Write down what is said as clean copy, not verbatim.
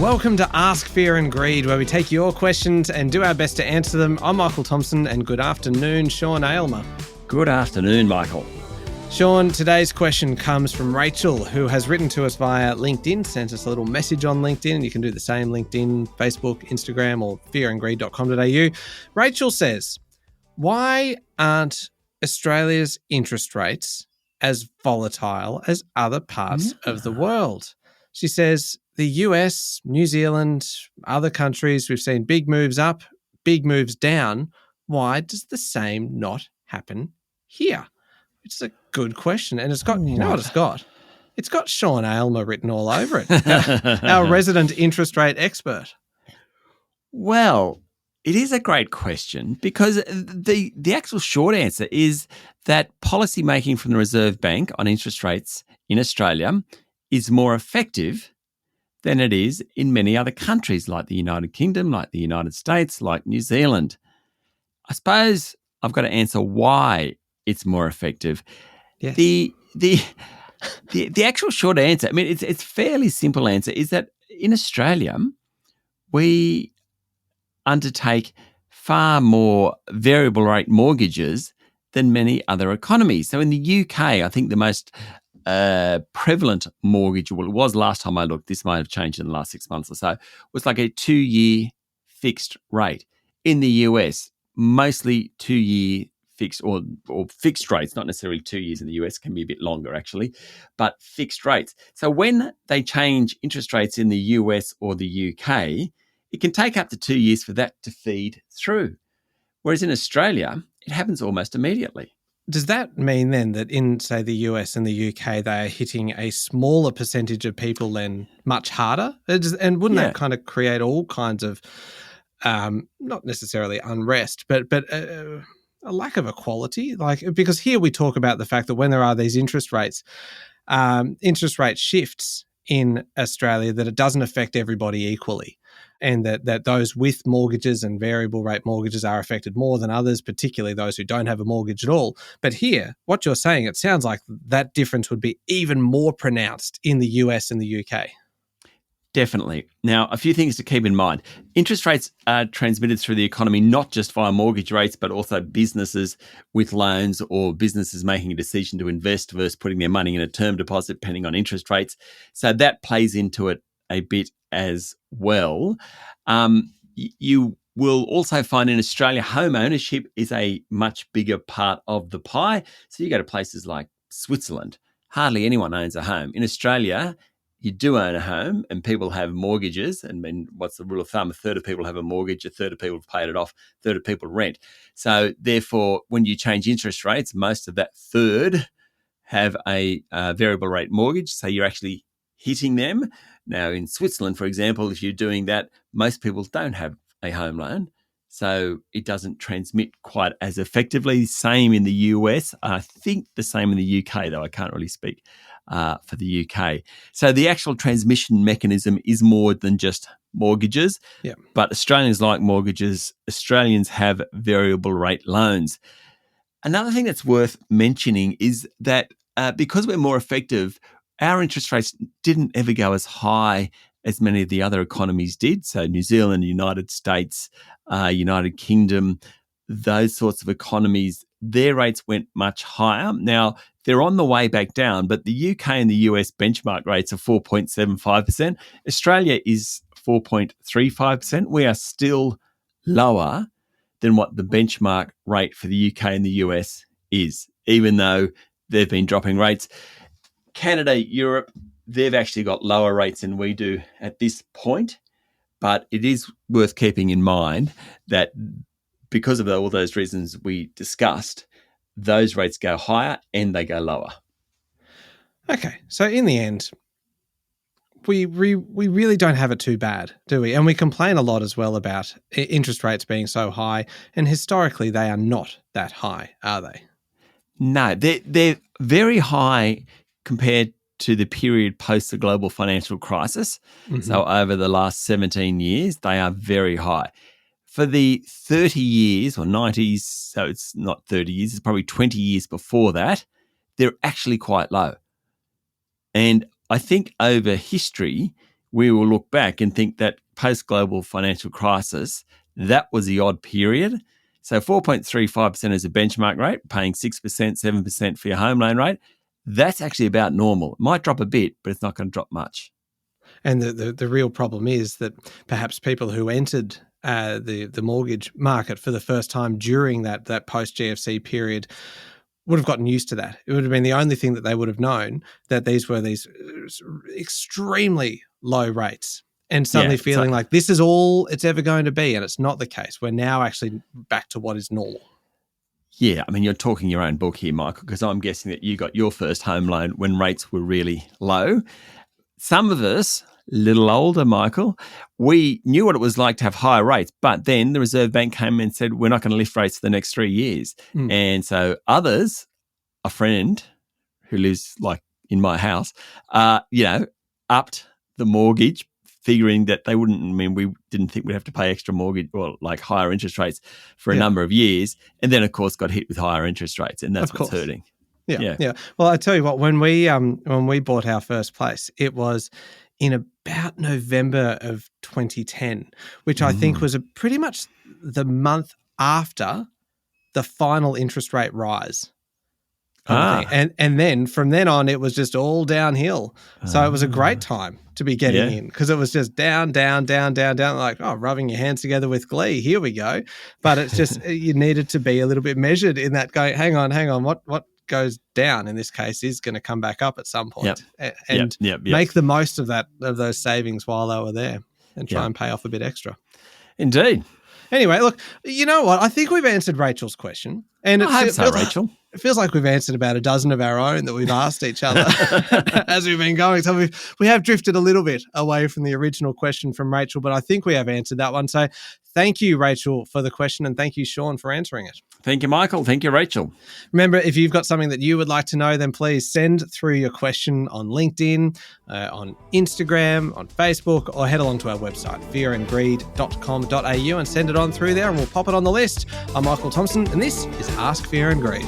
Welcome to Ask Fear and Greed, where we take your questions and do our best to answer them. I'm Michael Thompson, and good afternoon, Sean Aylmer. Good afternoon, Michael. Sean, today's question comes from Rachel, who has written to us via LinkedIn, sent us a little message on LinkedIn, and you can do the same, LinkedIn, Facebook, Instagram, or fearandgreed.com.au. Rachel says, why aren't Australia's interest rates as volatile as other parts of the world? She says, the US, New Zealand, other countries, we've seen big moves up, big moves down. Why does the same not happen here? It's a good question. And it's got, you know what it's got? It's got Sean Aylmer written all over it, our resident interest rate expert. Well, it is a great question because the actual short answer is that policy making from the Reserve Bank on interest rates in Australia is more effective than it is in many other countries like the United Kingdom, like the United States, like New Zealand. I suppose I've got to answer why it's more effective. Yes. The actual short answer, I mean, it's fairly simple answer, is that in Australia, we undertake far more variable rate mortgages than many other economies. So in the UK, I think the most prevalent mortgage, well, it was last time I looked, this might have changed in the last 6 months or so, was like a 2-year fixed rate. In the US, mostly 2-year fixed or fixed rates, not necessarily 2 years in the US, can be a bit longer actually, but fixed rates. So when they change interest rates in the US or the UK, it can take up to 2 years for that to feed through. Whereas in Australia, it happens almost immediately. Does that mean then that in, say, the US and the UK, they are hitting a smaller percentage of people then much harder? And wouldn't that kind of create all kinds of, not necessarily unrest, but a lack of equality? Like, because here we talk about the fact that when there are these interest rate shifts in Australia, that it doesn't affect everybody equally. And that those with mortgages and variable rate mortgages are affected more than others, particularly those who don't have a mortgage at all. But here, what you're saying, it sounds like that difference would be even more pronounced in the US and the UK. Definitely. Now, a few things to keep in mind. Interest rates are transmitted through the economy, not just via mortgage rates, but also businesses with loans or businesses making a decision to invest versus putting their money in a term deposit, depending on interest rates. So that plays into it a bit as well. You will also find in Australia, home ownership is a much bigger part of the pie. So you go to places like Switzerland, hardly anyone owns a home. In Australia, you do own a home and people have mortgages. And what's the rule of thumb? A third of people have a mortgage, a third of people have paid it off, a third of people rent. So therefore, when you change interest rates, most of that third have a variable rate mortgage. So you're actually hitting them. Now, in Switzerland, for example, if you're doing that, most people don't have a home loan. So it doesn't transmit quite as effectively. Same in the US. I think the same in the UK, though I can't really speak for the UK. So the actual transmission mechanism is more than just mortgages. Yeah. But Australians like mortgages. Australians have variable rate loans. Another thing that's worth mentioning is that because we're more effective, our interest rates didn't ever go as high as many of the other economies did. So New Zealand, United States, United Kingdom, those sorts of economies, their rates went much higher. Now, they're on the way back down, but the UK and the US benchmark rates are 4.75%. Australia is 4.35%. We are still lower than what the benchmark rate for the UK and the US is, even though they've been dropping rates. Canada, Europe, they've actually got lower rates than we do at this point, but it is worth keeping in mind that because of all those reasons we discussed, those rates go higher and they go lower. Okay, so in the end, we really don't have it too bad, do we? And we complain a lot as well about interest rates being so high, and historically they are not that high, are they? No, they're very high compared to the period post the global financial crisis. Mm-hmm. So over the last 17 years, they are very high. For the 30 years or 90s, so it's not 30 years, it's probably 20 years before that, they're actually quite low. And I think over history, we will look back and think that post-global financial crisis, that was the odd period. So 4.35% is a benchmark rate, paying 6%, 7% for your home loan rate. That's actually about normal. It might drop a bit, but it's not going to drop much. And the real problem is that perhaps people who entered the mortgage market for the first time during that post-GFC period would have gotten used to that. It would have been the only thing that they would have known, that these were these extremely low rates, and suddenly feeling like this is all it's ever going to be. And it's not the case. We're now actually back to what is normal. Yeah, I mean, you're talking your own book here, Michael, because I'm guessing that you got your first home loan when rates were really low. Some of us, a little older, Michael, we knew what it was like to have higher rates, but then the Reserve Bank came and said, we're not going to lift rates for the next 3 years. And so others, a friend who lives like in my house, upped the mortgage, figuring that they wouldn't, we didn't think we'd have to pay extra mortgage or like higher interest rates for a number of years. And then, of course, got hit with higher interest rates, and that's what's hurting. Yeah. Well, I tell you what, when we bought our first place, it was in about November of 2010, which I think was pretty much the month after the final interest rate rise. And then from then on, it was just all downhill. So it was a great time to be getting in, because it was just down, like, rubbing your hands together with glee. Here we go. But it's just you needed to be a little bit measured in that, going, hang on, what goes down in this case is going to come back up at some point. And make the most of those savings while they were there, and try and pay off a bit extra. Indeed. Anyway, look, you know what? I think we've answered Rachel's question. And Rachel. It feels like we've answered about a dozen of our own that we've asked each other as we've been going. So we have drifted a little bit away from the original question from Rachel, but I think we have answered that one. So thank you, Rachel, for the question, and thank you, Sean, for answering it. Thank you, Michael. Thank you, Rachel. Remember, if you've got something that you would like to know, then please send through your question on LinkedIn, on Instagram, on Facebook, or head along to our website, fearandgreed.com.au, and send it on through there, and we'll pop it on the list. I'm Michael Thompson, and this is Ask Fear and Greed.